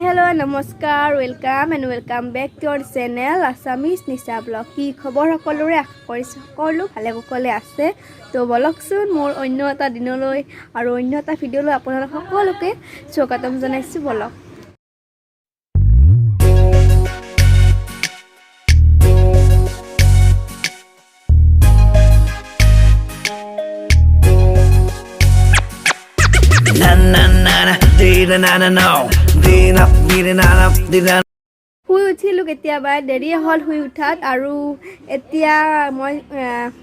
Hello, namaskar, welcome and welcome back to our channel assamese nisha blog. কি খবৰ সকলোৰে আশা কৰিছো সকলো ভালে কুশলে আছে তো বলকচোন মোৰ অন্য এটা দিনলৈ আৰু অন্য এটা ভিডিঅলৈ আপোনালোক সকলোকে স্বাগতম জনাইছো বলক শুই উঠিলোঁ কেতিয়াবা দেৰি হ'ল শুই উঠাত আৰু এতিয়া মই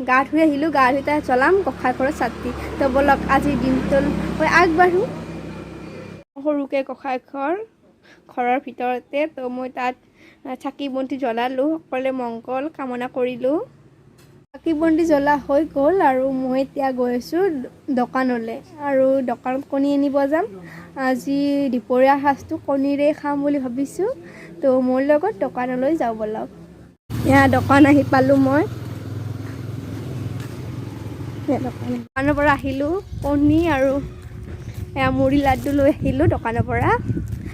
গা ধুই আহিলোঁ গা ধুই তাত জ্বলাম গোঁসাই ঘৰত চাকি তো বলক আজিৰ দিনটোলৈ আগবাঢ়োঁ সৰুকৈ গোঁসাই ঘৰৰ ভিতৰতে তো মই তাত চাকি বন্তি জ্বলালোঁ সকলোৱে মংগল কামনা কৰিলোঁ চাকি বন্তি জ্বলা হৈ গ'ল আৰু মই এতিয়া গৈ আছোঁ দোকানলৈ আৰু দোকানত কণী আনিব যাম আজি দুপৰীয়া সাজটো কণীৰে খাম বুলি ভাবিছোঁ তো মোৰ লগত দোকানলৈ যাওঁ বলক এয়া দোকান আহি পালোঁ মই দোকানৰ পৰা আহিলোঁ কণী আৰু এয়া মুড়ি লাড্ডু লৈ আহিলোঁ দোকানৰ পৰা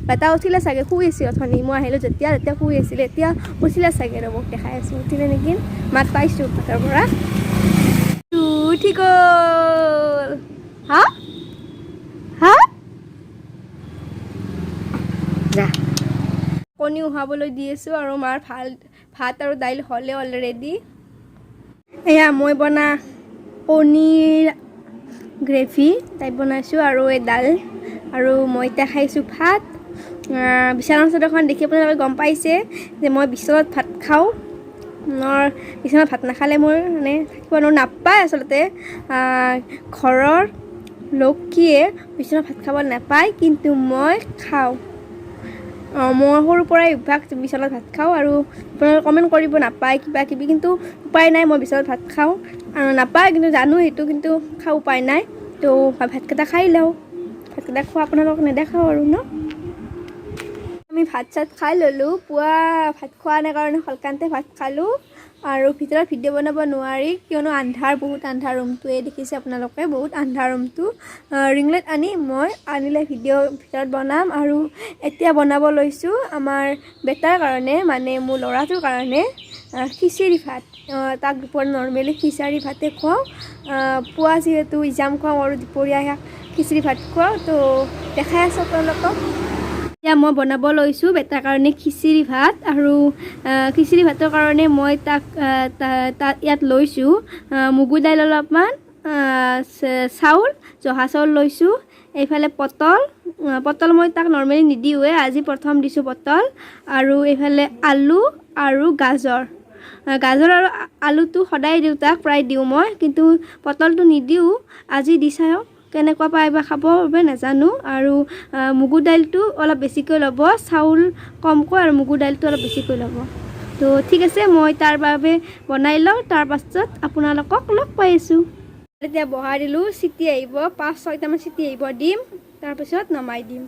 বেটা উঠিলে চাগে শুই আছিল অথনি মই আহিলোঁ যেতিয়া শুই আছিলে এতিয়া উঠিলে চাগে ৰ'বক দেখাই আছোঁ উঠিলে নেকি মাত পাইছোঁ ভাতৰ পৰা উঠি গ'ল হা হা যা কণী উহাবলৈ দি আছোঁ আৰু মাৰ ভাত আৰু দাইল হ'লে অলৰেডি এয়া মই বনা কণীৰ গ্ৰেভি টাইপ বনাইছোঁ আৰু এই দাইল আৰু মই এতিয়া খাইছোঁ ভাত বিছনাৰ চাদৰখন দেখি আপোনালোকে গম পাইছে যে মই বিচনাত ভাত খাওঁ বিচনাত ভাত নাখালে মোৰ মানে থাকিব নাপায় আচলতে ঘৰৰ লক্ষীয়ে বিচনাত ভাত খাব নাপায় কিন্তু মই খাওঁ মই সৰুৰ পৰাই অভ্যাস বিচনাত ভাত খাওঁ আৰু আপোনালোকে কমেণ্ট কৰিব নাপায় কিবা কিবি কিন্তু উপায় নাই মই বিচনাত ভাত খাওঁ আৰু নাপায় কিন্তু জানো সেইটো কিন্তু খাওঁ উপায় নাই তো ভাতকেইটা খাই লওঁ ভাতকেইটা খোৱা আপোনালোকক নেদেখাওঁ আৰু ন আমি ভাত চাত খাই ল'লোঁ পুৱা ভাত খোৱা নাই কাৰণে সলকানতে ভাত খালোঁ আৰু ভিতৰত ভিডিঅ' বনাব নোৱাৰি কিয়নো আন্ধাৰ বহুত আন্ধাৰ ৰুমটোৱে দেখিছে আপোনালোকে বহুত আন্ধাৰ ৰুমটো ৰিং লাইট মই আনিলে ভিডিঅ' ভিতৰত বনাম আৰু এতিয়া বনাব লৈছোঁ আমাৰ বেটাৰ কাৰণে মানে মোৰ ল'ৰাটোৰ কাৰণে খিচিৰি ভাত তাক দুপৰীয়া নৰ্মেলি খিচাৰি ভাতে খুৱাওঁ পুৱা যিহেতু ইজাম খুৱাওঁ আৰু দুপৰীয়া খিচিৰি ভাত খুৱাওঁ তো দেখাই আছোঁ আপোনালোকক এতিয়া মই বনাব লৈছোঁ বেটাৰ কাৰণে খিচিৰি ভাত আৰু খিচিৰি ভাতৰ কাৰণে মই তাক ইয়াত লৈছোঁ মগু দাইল অলপমান চাউল জহা চাউল লৈছোঁ এইফালে পটল মই তাক নৰ্মেলি নিদিওঁৱে আজি প্ৰথম দিছোঁ পটল আৰু এইফালে আলু আৰু গাজৰ আৰু আলুটো সদায় দিওঁ তাক প্ৰায় দিওঁ মই কিন্তু পটলটো নিদিওঁ আজি দি চাওঁ কেনেকুৱা পাই বা খাব নাজানো আৰু মগু দাইলটো অলপ বেছিকৈ ল'ব চাউল কমকৈ আৰু মগু দাইলটো অলপ বেছিকৈ ল'ব তো ঠিক আছে মই তাৰ বাবে বনাই লওঁ তাৰ পাছত আপোনালোকক লগ পাই আছোঁ এতিয়া বহাই দিলোঁ চিটি আহিব 5-6টামান চিটি আহিব দিম তাৰপিছত নমাই দিম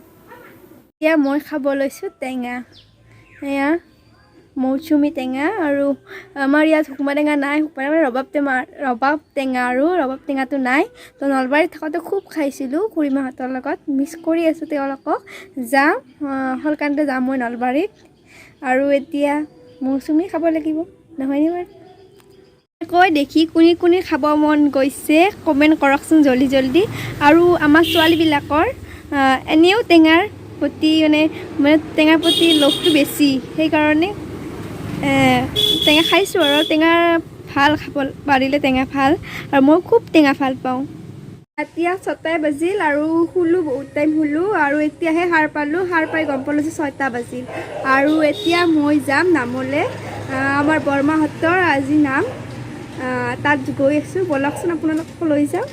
এতিয়া মই খাব লৈছোঁ টেঙা এয়া মৌচুমী টেঙা আৰু আমাৰ ইয়াত শুকুমা টেঙা নাই ৰবাব টেঙা আৰু ৰবাব টেঙাটো নাই তো নলবাৰীত থাকোঁতে খুব খাইছিলোঁ খুৰীমাহঁতৰ লগত মিছ কৰি আছোঁ তেওঁলোকক যাম সলকান্তে যাম মই নলবাৰীত আৰু এতিয়া মৌচুমী খাব লাগিব নহয়নে বাৰু কৈ দেখি কোনে খাব মন গৈছে কমেণ্ট কৰকচোন জল্দি আৰু আমাৰ ছোৱালীবিলাকৰ এনেও টেঙাৰ প্ৰতি মানে টেঙাৰ প্ৰতি লোভটো বেছি সেইকাৰণে টেঙা খাইছোঁ আৰু টেঙা ভাল খাব পাৰিলে টেঙা ভাল আৰু মই খুব টেঙা ভাল পাওঁ এতিয়া 6টা বাজিল আৰু শুলোঁ বহুত টাইম শুলোঁ আৰু এতিয়াহে সাৰ পাই গম পালোঁ যে 6টা বাজিল আৰু এতিয়া মই যাম নামলৈ আমাৰ বৰমাহঁতৰ আজি নাম তাত গৈ আছোঁ বলকচোন আপোনালোকক লৈ যাওঁ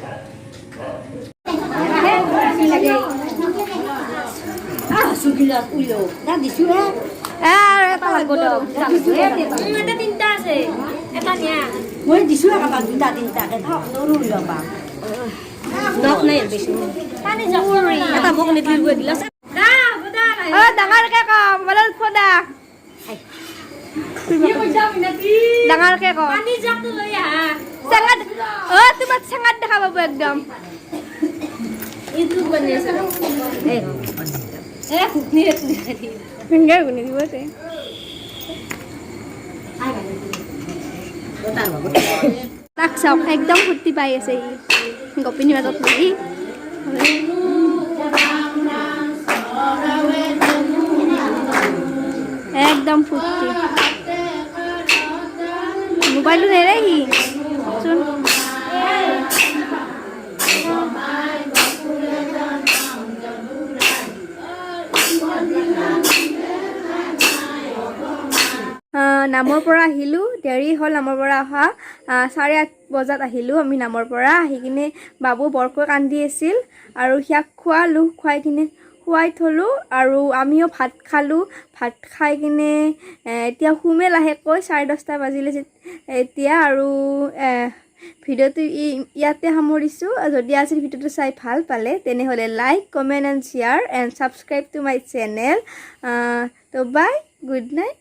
ডাঙৰকে কম বলে খোদা ডাঙৰকে কম তোমাক চেঙাত দেখা পাব একদম ফিংগাৰ গুনি দিব তে তাক চাওক একদম ফূৰ্তি পাই আছে ই গোপিনীৰ মাজত লাগি একদম ফূৰ্তি মোবাইলটো নেৰে সি চোন নামৰ পৰা আহিলোঁ দেৰি হ'ল নামৰ পৰা অহা 8:30 বজাত আহিলোঁ আমি নামৰ পৰা আহি কিনে বাবু বৰকৈ কান্দি আছিল আৰু সিয়াক খোৱালোঁ খুৱাই কিনে খুৱাই থলোঁ আৰু আমিও ভাত খালোঁ ভাত খাই কিনে এতিয়া শুমে লাহেকৈ 10:30 বাজিলে এতিয়া আৰু ভিডিঅ'টো ইয়াতে সামৰিছোঁ যদি আজি ভিডিঅ'টো চাই ভাল পালে তেনেহ'লে like comment and share and subscribe to my channel তো বাই গুড নাইট